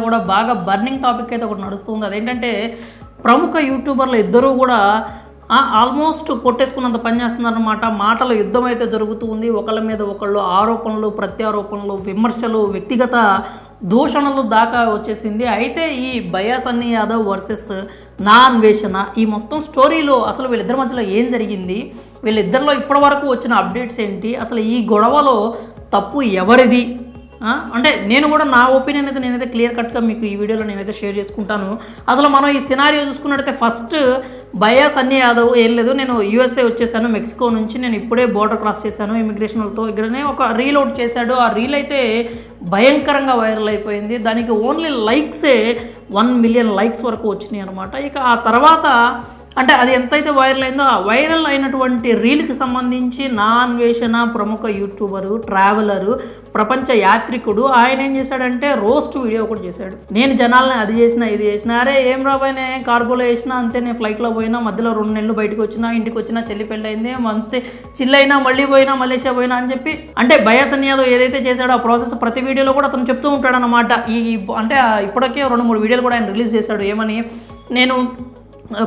కూడా బాగా burning topic అయితే ఒకటి నడుస్తుంది. అదేంటంటే ప్రముఖ యూట్యూబర్లు ఇద్దరూ కూడా ఆల్మోస్ట్ కొట్టేసుకున్నంత పని చేస్తున్నారన్నమాట. మాటల యుద్ధం అయితే జరుగుతూ ఉంది. ఒకళ్ళ మీద ఒకళ్ళు ఆరోపణలు, ప్రత్యారోపణలు, విమర్శలు, వ్యక్తిగత దూషణలు దాకా వచ్చేసింది. అయితే ఈ భయ్యా సన్నీ యాదవ్ వర్సెస్ నా అన్వేషణ, ఈ మొత్తం స్టోరీలో అసలు వీళ్ళిద్దరి మధ్యలో ఏం జరిగింది, వీళ్ళిద్దరిలో ఇప్పటి వరకు వచ్చిన అప్డేట్స్ ఏంటి, అసలు ఈ గొడవలో తప్పు ఎవరిది అంటే నేను కూడా నా ఒపీనియన్ అయితే నేనైతే క్లియర్ కట్గా మీకు ఈ వీడియోలో నేనైతే షేర్ చేసుకుంటాను. అసలు మనం ఈ సినారియో చూసుకున్నట్టయితే ఫస్ట్ భయ్యా సన్నీ యాదవ్ ఏం లేదు, నేను యూఎస్ఏ వచ్చేసాను మెక్సికో నుంచి, నేను ఇప్పుడే బోర్డర్ క్రాస్ చేశాను ఇమిగ్రేషన్లతో, ఇక్కడనే ఒక రీల్ అవుట్ చేశాడు. ఆ రీల్ అయితే భయంకరంగా వైరల్ అయిపోయింది. దానికి ఓన్లీ లైక్సే 1 మిలియన్ లైక్స్ వరకు వచ్చినాయి అనమాట. ఇక ఆ తర్వాత అంటే అది ఎంతైతే వైరల్ అయిందో ఆ వైరల్ అయినటువంటి రీల్కి సంబంధించి నా అన్వేషణ ప్రముఖ యూట్యూబరు, ట్రావెలరు, ప్రపంచ యాత్రికుడు ఆయన ఏం చేశాడంటే రోస్ట్ వీడియో ఒకటి చేశాడు. నేను జనాలని అది చేసినా ఇది చేసినా, అరే ఏం రాబోయినా కార్గోలో వేసినా అంతే, నేను ఫ్లైట్లో పోయినా మధ్యలో 2 నెలలు బయటకు వచ్చినా, ఇంటికి వచ్చినా, చెల్లి పెళ్ళి అయింది అంతే, చిల్లైనా మళ్ళీ పోయినా మలేషియా పోయినా అని చెప్పి అంటే భయ్యా సన్నీ యాదవ్ ఏదైతే చేశాడో ఆ ప్రాసెస్ ప్రతి వీడియోలో కూడా అతను చెప్తూ ఉంటాడనమాట. అంటే ఇప్పటికే 2-3 వీడియోలు కూడా ఆయన రిలీజ్ చేశాడు. ఏమని, నేను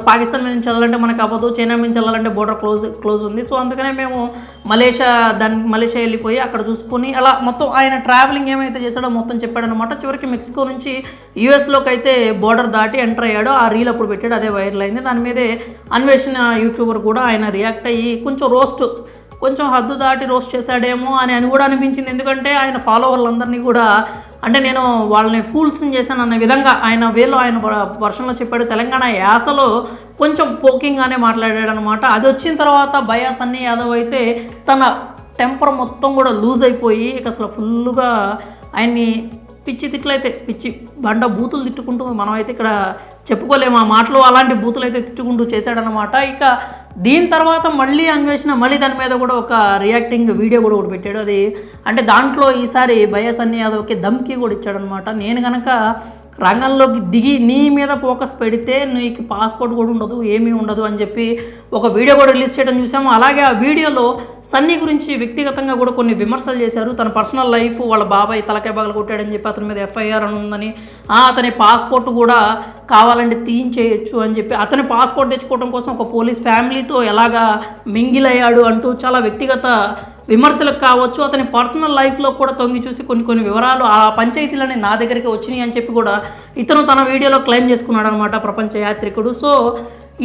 పాకిస్తాన్ మీద నుంచి వెళ్ళాలంటే మనకు అవ్వదు, చైనా నుంచి వెళ్ళాలంటే బోర్డర్ క్లోజ్ ఉంది, సో అందుకనే మేము మలేషియా వెళ్ళిపోయి అక్కడ చూసుకొని అలా మొత్తం ఆయన ట్రావెలింగ్ ఏమైతే చేశాడో మొత్తం చెప్పాడనమాట. చివరికి మెక్సికో నుంచి యూఎస్లోకి అయితే బోర్డర్ దాటి ఎంటర్ అయ్యాడో ఆ రీల్ అప్పుడు పెట్టాడు, అదే వైరల్ అయింది. దాని మీదే అన్వేషణ యూట్యూబర్ కూడా ఆయన రియాక్ట్ అయ్యి కొంచెం హద్దు దాటి రోస్ట్ చేశాడేమో అని కూడా అనిపించింది. ఎందుకంటే ఆయన ఫాలోవర్లందరినీ కూడా అంటే నేను వాళ్ళని ఫూల్స్ని చేశాను అన్న విధంగా ఆయన వేలో ఆయన వర్షంలో చెప్పాడు. తెలంగాణ యాసలో కొంచెం పోకింగ్గానే మాట్లాడాడు అనమాట. అది వచ్చిన తర్వాత భయ్యా సన్నీ యాదవ్ అయితే తన టెంపర్ మొత్తం కూడా లూజ్ అయిపోయి ఇక అసలు ఫుల్గా ఆయన్ని పిచ్చి బండ బూతులు తిట్టుకుంటూ మనమైతే ఇక్కడ చెప్పుకోలేము ఆ మాటలు, అలాంటి బూతులు అయితే తిట్టుకుంటూ చేశాడనమాట. ఇక దీని తర్వాత మళ్ళీ అన్వేషణ మళ్ళీ దాని మీద కూడా ఒక రియాక్టింగ్ వీడియో కూడా ఒకటి పెట్టాడు. అది అంటే దాంట్లో ఈసారి భయ్యా సన్నీ యాదవ్కి ధమ్కీ కూడా ఇచ్చాడనమాట. నేను కనుక రంగంలోకి దిగి నీ మీద ఫోకస్ పెడితే నీకు పాస్పోర్ట్ కూడా ఉండదు, ఏమీ ఉండదు అని చెప్పి ఒక వీడియో కూడా రిలీజ్ చేయడం చూసాము. అలాగే ఆ వీడియోలో సన్నీ గురించి వ్యక్తిగతంగా కూడా కొన్ని విమర్శలు చేశారు. తన పర్సనల్ లైఫ్, వాళ్ళ బాబాయ్ తలకాయ బాగలు కొట్టాడని చెప్పి అతని మీద ఎఫ్ఐఆర్ అని ఉందని, అతని పాస్పోర్ట్ కూడా కావాలంటే తీయించేయచ్చు అని చెప్పి, అతని పాస్పోర్ట్ తెచ్చుకోవడం కోసం ఒక పోలీస్ ఫ్యామిలీతో ఎలాగా మింగిల్ అయ్యాడు అంటూ చాలా వ్యక్తిగత విమర్శలకు కావచ్చు, అతని పర్సనల్ లైఫ్లో కూడా తొంగి చూసి కొన్ని వివరాలు ఆ పంచాయతీలని నా దగ్గరికి వచ్చినాయి అని చెప్పి కూడా ఇతను తన వీడియోలో క్లెయిమ్ చేసుకున్నాడు అనమాట ప్రపంచ యాత్రికుడు. సో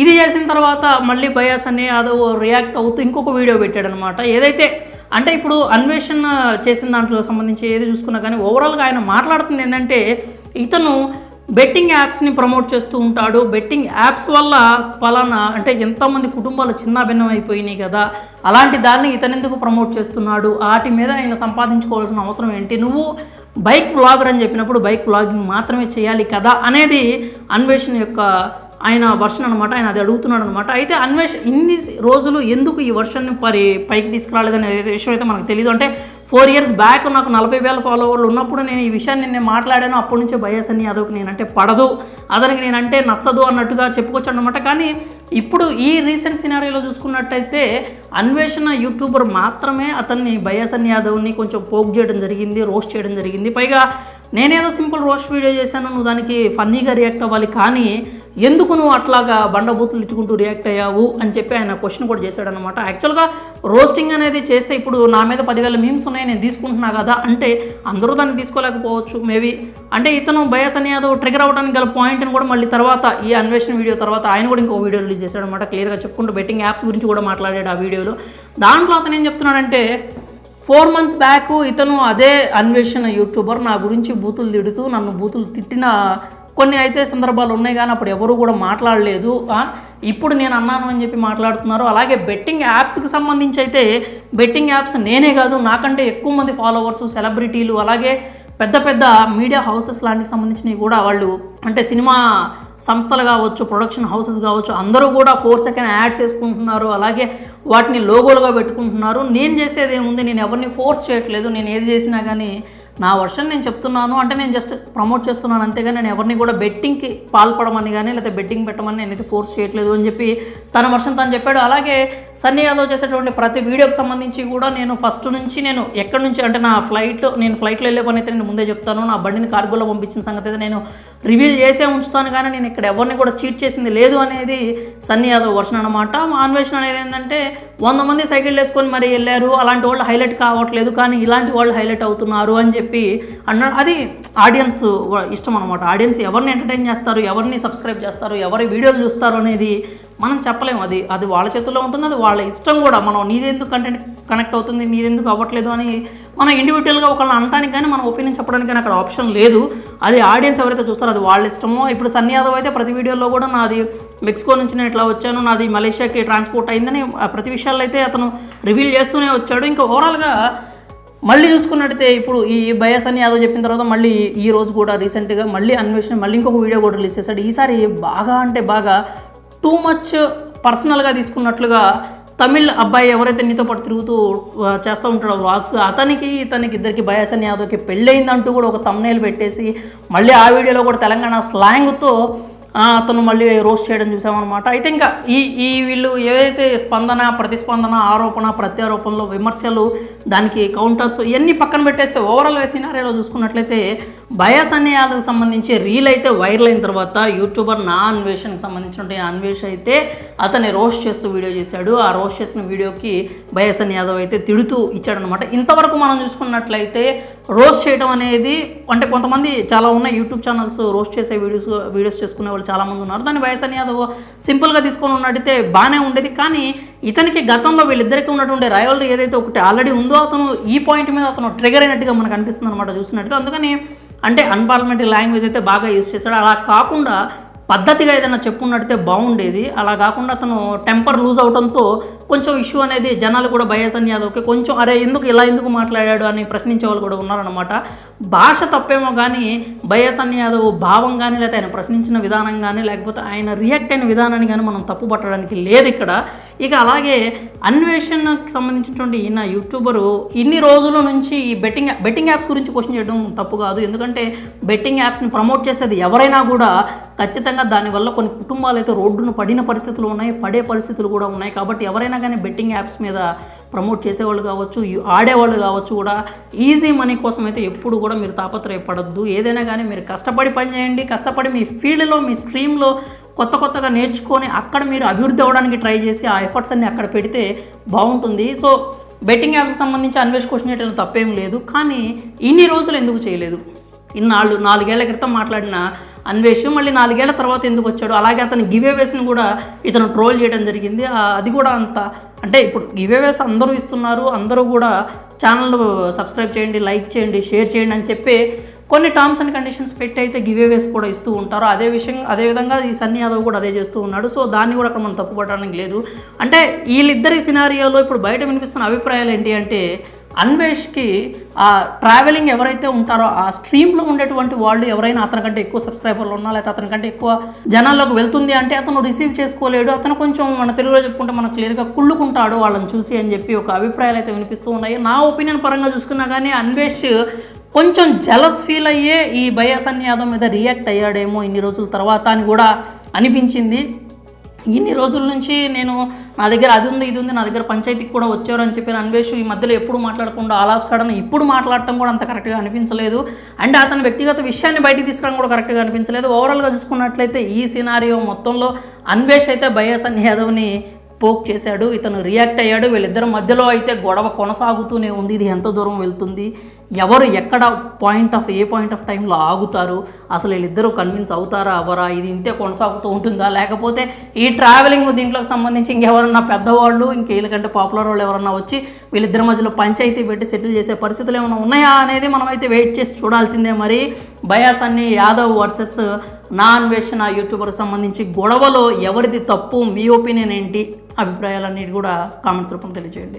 ఇది చేసిన తర్వాత మళ్ళీ భయ్యా సన్నీ యాదవ్ రియాక్ట్ అవుతూ ఇంకొక వీడియో పెట్టాడు అనమాట. ఏదైతే అంటే ఇప్పుడు అన్వేషణ చేసిన దాంట్లో సంబంధించి ఏది చూసుకున్నా కానీ ఓవరాల్గా ఆయన మాట్లాడుతుంది ఏంటంటే ఇతను బెట్టింగ్ యాప్స్ని ప్రమోట్ చేస్తూ ఉంటాడు. బెట్టింగ్ యాప్స్ వల్ల పలానా అంటే ఎంతోమంది కుటుంబాలు చిన్నాభిన్నం అయిపోయినాయి కదా, అలాంటి దాన్ని ఇతను ఎందుకు ప్రమోట్ చేస్తున్నాడు, వాటి మీద ఆయన సంపాదించుకోవాల్సిన అవసరం ఏంటి, నువ్వు బైక్ వ్లాగర్ అని చెప్పినప్పుడు బైక్ వ్లాగింగ్ మాత్రమే చేయాలి కదా అనేది అన్వేషణ యొక్క ఆయన వర్షన్ అనమాట. ఆయన అది అడుగుతున్నాడు అనమాట. అయితే ఇన్ని రోజులు ఎందుకు ఈ వర్షన్ని పైకి తీసుకురాలేదనే విషయం అయితే మనకు తెలియదు. అంటే 4 years బ్యాక్ నాకు 40,000 ఫాలోవర్లు ఉన్నప్పుడు నేను ఈ విషయాన్ని నేను మాట్లాడాను. అప్పటి నుంచే భయ్యా సన్నీ యాదవ్కి నేనంటే పడదు, అతనికి నేనంటే నచ్చదు అన్నట్టుగా చెప్పుకోవచ్చు అనమాట. కానీ ఇప్పుడు ఈ రీసెంట్ సినారియోలో చూసుకున్నట్టయితే అన్వేషణ యూట్యూబర్ మాత్రమే అతన్ని భయ్యా సన్నీ యాదవ్ని కొంచెం పోక్ చేయడం జరిగింది, రోస్ట్ చేయడం జరిగింది. పైగా నేనేదో సింపుల్ రోస్ట్ వీడియో చేశాను, నువ్వు దానికి ఫన్నీగా రియాక్ట్ అవ్వాలి, కానీ ఎందుకు నువ్వు అట్లాగా బండబూతులు తిట్టుకుంటూ రియాక్ట్ అయ్యావు అని చెప్పి ఆయన క్వశ్చన్ కూడా చేశాడనమాట. యాక్చువల్గా రోస్టింగ్ అనేది చేస్తే ఇప్పుడు నా మీద 10,000 మీమ్స్ ఉన్నాయి, నేను తీసుకుంటున్నా కదా అంటే అందరూ దాన్ని తీసుకోలేకపోవచ్చు మేబీ. అంటే ఇతను భయ్యా సన్నీ యాదవ్ ట్రిగర్ అవ్వడానికి గల పాయింట్ని కూడా మళ్ళీ తర్వాత ఈ అన్వేషణ వీడియో తర్వాత ఆయన కూడా ఇంకో వీడియో రిలీజ్ చేశాడనమాట. క్లియర్గా చెప్పుకుంటూ బెట్టింగ్ యాప్స్ గురించి కూడా మాట్లాడాడు ఆ వీడియోలో. దాంట్లో అతను ఏం చెప్తున్నాడంటే 4 months బ్యాక్ ఇతను అదే అన్వేషణ యూట్యూబర్ నా గురించి బూతులు తిడుతూ నన్ను బూతులు తిట్టిన కొన్ని అయితే సందర్భాలు ఉన్నాయి, కానీ అప్పుడు ఎవరు కూడా మాట్లాడలేదు. ఇప్పుడు నేను అన్నాను అని చెప్పి మాట్లాడుతున్నారు. అలాగే బెట్టింగ్ యాప్స్కి సంబంధించి అయితే బెట్టింగ్ యాప్స్ నేనే కాదు, నాకంటే ఎక్కువ మంది ఫాలోవర్స్, సెలబ్రిటీలు, అలాగే పెద్ద మీడియా హౌసెస్ లాంటికి సంబంధించినవి కూడా వాళ్ళు అంటే సినిమా సంస్థలు కావచ్చు, ప్రొడక్షన్ హౌసెస్ కావచ్చు, అందరూ కూడా 4 second యాడ్స్ వేసుకుంటున్నారు. అలాగే వాటిని లోగోలుగా పెట్టుకుంటున్నారు. నేను చేసేది ఏముంది, నేను ఎవరిని ఫోర్స్ చేయట్లేదు. నేను ఏది చేసినా కానీ నా వర్షన్ నేను చెప్తున్నాను, అంటే నేను జస్ట్ ప్రమోట్ చేస్తున్నాను అంతేగాని నేను ఎవరిని కూడా బెట్టింగ్కి పాల్పడమని కానీ లేకపోతే బెట్టింగ్ పెట్టమని నేనైతే ఫోర్స్ చేయట్లేదు అని చెప్పి తన వర్షన్ తను చెప్పాడు. అలాగే సన్నీ యాదవ్ చేసేటువంటి ప్రతి వీడియోకి సంబంధించి కూడా నేను ఫస్ట్ నుంచి నేను ఎక్కడి నుంచి అంటే నా ఫ్లైట్లో వెళ్ళే పని అయితే నేను ముందే చెప్తాను. నా బండిని కార్గోలో పంపించిన సంగతి అయితే నేను రివీల్ చేసే ఉంచుతాను, కానీ నేను ఇక్కడ ఎవరిని కూడా చీట్ చేసింది లేదు అనేది సన్నీ యాదవ్ వర్షన్ అనమాట. అన్వేషణ అనేది ఏంటంటే 100 మంది సైకిల్ వేసుకొని మరి వెళ్ళారు, అలాంటి వాళ్ళు హైలైట్ కావట్లేదు, కానీ ఇలాంటి వాళ్ళు హైలైట్ అవుతున్నారు అని చెప్పి అన్నాడు. అది ఆడియన్స్ ఇష్టం అనమాట. ఆడియన్స్ ఎవరిని ఎంటర్టైన్ చేస్తారు, ఎవరిని సబ్స్క్రైబ్ చేస్తారు, ఎవరి వీడియోలు చూస్తారు అనేది మనం చెప్పలేము. అది వాళ్ళ చేతుల్లో ఉంటుంది, అది వాళ్ళ ఇష్టం కూడా. మనం నీదెందుకు కంటెంట్ కనెక్ట్ అవుతుంది, నీదెందుకు అవ్వట్లేదు అని మనం ఇండివిజువల్గా ఒకళ్ళని అనడానికి కానీ మన ఒపీనియన్ చెప్పడానికి కానీ అక్కడ ఆప్షన్ లేదు. అది ఆడియన్స్ ఎవరైతే చూస్తారో అది వాళ్ళ ఇష్టమో. ఇప్పుడు సన్నీ యాదవ్ అయితే ప్రతి వీడియోలో కూడా నాది మెక్సికో నుంచి నేను ఇట్లా వచ్చాను, నాది మలేషియాకి ట్రాన్స్పోర్ట్ అయిందని ప్రతి విషయాల్లో అయితే అతను రివీల్ చేస్తూనే వచ్చాడు. ఇంకా ఓవరాల్గా మళ్ళీ చూసుకున్నట్టయితే ఇప్పుడు ఈ బయాస్ అని యాదవ్ చెప్పిన తర్వాత మళ్ళీ ఈ రోజు కూడా రీసెంట్గా మళ్ళీ అన్వేషణ మళ్ళీ ఇంకొక వీడియో కూడా రిలీజ్ చేశాడు. ఈసారి బాగా అంటే బాగా టూ మచ్ పర్సనల్గా తీసుకున్నట్లుగా తమిళ్ అబ్బాయి ఎవరైతే నీతో పాటు తిరుగుతూ చేస్తూ ఉంటాడో వ్లాగ్స్, ఇతనికి ఇద్దరికి బయాస్ అని యాదవ్కి పెళ్ళయిందంటూ కూడా ఒక థంబ్నెయిల్ పెట్టేసి మళ్ళీ ఆ వీడియోలో కూడా తెలంగాణ స్లాంగ్తో అతను మళ్ళీ రోస్ట్ చేయడం చూసామన్నమాట. అయితే ఇంకా ఈ వీళ్ళు ఏదైతే స్పందన, ప్రతిస్పందన, ఆరోపణ, ప్రత్యారోపణలో విమర్శలు, దానికి కౌంటర్స్ ఇవన్నీ పక్కన పెట్టేస్తే ఓవరాల్గా సినారియోలో చూసుకున్నట్లయితే బయాస్ అనే యాదవ్కి సంబంధించి రీల్ అయితే వైరల్ అయిన తర్వాత యూట్యూబర్ నా అన్వేషణకి సంబంధించిన అన్వేష్ అయితే అతన్ని రోస్ట్ చేస్తూ వీడియో చేశాడు. ఆ రోస్ట్ చేసిన వీడియోకి బయాస్ అనే యాదవ్ అయితే తిడుతూ ఇచ్చాడనమాట. ఇంతవరకు మనం చూసుకున్నట్లయితే రోస్ట్ చేయడం అనేది అంటే కొంతమంది చాలా ఉన్న యూట్యూబ్ ఛానల్స్ రోస్ట్ చేసే వీడియోస్ చేసుకునే వాళ్ళు చాలామంది ఉన్నారు. దాన్ని బయాస్ అని యాదవ్ సింపుల్గా తీసుకొని ఉన్నట్టయితే బాగానే ఉండేది. కానీ ఇతనికి గతంలో వీళ్ళిద్దరికీ ఉన్నటువంటి రైవలరీ ఏదైతే ఒకటి ఆల్రెడీ ఉందో అతను ఈ పాయింట్ మీద అతను ట్రిగర్ అయినట్టుగా మనకు అనిపిస్తుంది అనమాట చూసినట్టుగా. అందుకని అంటే అన్పార్లమెంటరీ లాంగ్వేజ్ అయితే బాగా యూజ్ చేశాడు. అలా కాకుండా పద్ధతిగా ఏదైనా చెప్పున్నట్టయితే బాగుండేది. అలా కాకుండా అతను టెంపర్ లూజ్ అవడంతో కొంచెం ఇష్యూ అనేది జనాలు కూడా బయాస్ అని యాదవ్కి కొంచెం అరే ఎందుకు మాట్లాడాడు అని ప్రశ్నించే వాళ్ళు కూడా ఉన్నారనమాట. భాష తప్పేమో కానీ బయాస్ అని యాదవ్ భావం కానీ లేకపోతే ఆయన ప్రశ్నించిన విధానం కానీ లేకపోతే ఆయన రియాక్ట్ అయిన విధానాన్ని కానీ మనం తప్పు పట్టడానికి లేదు ఇక్కడ. ఇక అలాగే అన్వేషణకి సంబంధించినటువంటి ఈయన యూట్యూబరు ఇన్ని రోజుల నుంచి ఈ బెట్టింగ్ యాప్స్ గురించి క్వశ్చన్ చేయడం తప్పు కాదు. ఎందుకంటే బెట్టింగ్ యాప్స్ని ప్రమోట్ చేసేది ఎవరైనా కూడా ఖచ్చితంగా దానివల్ల కొన్ని కుటుంబాలు అయితే రోడ్డును పడిన పరిస్థితులు ఉన్నాయి, పడే పరిస్థితులు కూడా ఉన్నాయి. కాబట్టి ఎవరైనా కానీ బెట్టింగ్ యాప్స్ మీద ప్రమోట్ చేసేవాళ్ళు కావచ్చు, ఆడేవాళ్ళు కావచ్చు కూడా ఈజీ మనీ కోసం అయితే ఎప్పుడు కూడా మీరు తాపత్రయపడద్దు. ఏదైనా కానీ మీరు కష్టపడి పని చేయండి, కష్టపడి మీ ఫీల్డ్లో మీ స్ట్రీమ్లో కొత్తగా నేర్చుకొని అక్కడ మీరు అభివృద్ధి అవ్వడానికి ట్రై చేసి ఆ ఎఫర్ట్స్ అన్ని అక్కడ పెడితే బాగుంటుంది. సో బెట్టింగ్ యాప్స్ సంబంధించి అన్వేష్ క్వశ్చన్ చేయడం తప్పేం లేదు, కానీ ఇన్ని రోజులు ఎందుకు చేయలేదు? 4 ఏళ్ల క్రితం మాట్లాడిన అన్వేష్ మళ్ళీ 4 ఏళ్ల తర్వాత ఎందుకు వచ్చాడు? అలాగే అతను గివేవేస్ని కూడా ఇతను ట్రోల్ చేయడం జరిగింది. అది కూడా అంత అంటే ఇప్పుడు గివేవేస్ అందరూ ఇస్తున్నారు, అందరూ కూడా ఛానల్ సబ్స్క్రైబ్ చేయండి, లైక్ చేయండి, షేర్ చేయండి అని చెప్పి కొన్ని టర్మ్స్ అండ్ కండిషన్స్ పెట్టి అయితే గివేవేస్ కూడా ఇస్తూ ఉంటారు. అదేవిధంగా ఈ సన్నీ యాదవ్ కూడా అదే చేస్తూ ఉన్నాడు. సో దాన్ని కూడా అక్కడ మనం తప్పుపట్టడానికి లేదు. అంటే వీళ్ళిద్దరి సినారియోలో ఇప్పుడు బయట వినిపిస్తున్న అభిప్రాయాలు ఏంటి అంటే అన్వేష్కి ఆ ట్రావెలింగ్ ఎవరైతే ఉంటారో ఆ స్ట్రీమ్లో ఉండేటువంటి వాళ్ళు ఎవరైనా అతనికంటే ఎక్కువ సబ్స్క్రైబర్లు ఉన్నా లేకపోతే అతనికంటే ఎక్కువ జనాల్లోకి వెళ్తుంది అంటే అతను రిసీవ్ చేసుకోలేడు, అతను కొంచెం మన తెలుగులో చెప్పుకుంటే మనకు క్లియర్గా కుళ్ళుకుంటాడు వాళ్ళని చూసి అని చెప్పి ఒక అభిప్రాయాలు అయితే వినిపిస్తూ ఉన్నాయి. నా ఒపీనియన్ పరంగా చూసుకున్నా కానీ అన్వేష్ కొంచెం జలస్ ఫీల్ అయ్యే ఈ బయాస్ అని యాదవ్ మీద రియాక్ట్ అయ్యాడేమో ఇన్ని రోజుల తర్వాత అని కూడా అనిపించింది. ఇన్ని రోజుల నుంచి నేను నా దగ్గర అది ఉంది ఇది ఉంది, నా దగ్గర పంచాయతీకి కూడా వచ్చారు అని చెప్పిన అన్వేష్ ఈ మధ్యలో ఎప్పుడు మాట్లాడకుండా ఆల్ ఆఫ్ సడన్ ఇప్పుడు మాట్లాడటం కూడా అంత కరెక్ట్గా అనిపించలేదు. అండ్ అతని వ్యక్తిగత విషయాన్ని బయటికి తీసుకురావడం కూడా కరెక్ట్గా అనిపించలేదు. ఓవరాల్గా చూసుకున్నట్లయితే ఈ సినారియో మొత్తంలో అన్వేష్ అయితే బయాస్ అని యాదవ్ని పోక్ చేశాడు, ఇతను రియాక్ట్ అయ్యాడు. వీళ్ళిద్దరి మధ్యలో అయితే గొడవ కొనసాగుతూనే ఉంది. ఇది ఎంత దూరం వెళ్తుంది, ఎవరు ఎక్కడ ఏ పాయింట్ ఆఫ్ టైంలో ఆగుతారు, అసలు వీళ్ళిద్దరూ కన్విన్స్ అవుతారా అవరా, ఇది ఇంతే కొనసాగుతూ ఉంటుందా, లేకపోతే ఈ ట్రావెలింగ్ దీంట్లోకి సంబంధించి ఇంకెవరన్నా పెద్దవాళ్ళు వీళ్ళకంటే పాపులర్ వాళ్ళు ఎవరన్నా వచ్చి వీళ్ళిద్దరి మధ్యలో పంచాయతీ పెట్టి సెటిల్ చేసే పరిస్థితులు ఏమైనా ఉన్నాయా అనేది మనం అయితే వెయిట్ చేసి చూడాల్సిందే. మరి బయాస్ అని యాదవ్ వర్సెస్ నా అన్వేషణ యూట్యూబర్కి సంబంధించి గొడవలో ఎవరిది తప్పు, మీ ఒపీనియన్ ఏంటి, అభిప్రాయాలన్నిటి కూడా కామెంట్స్ రూపంలో తెలియజేయండి.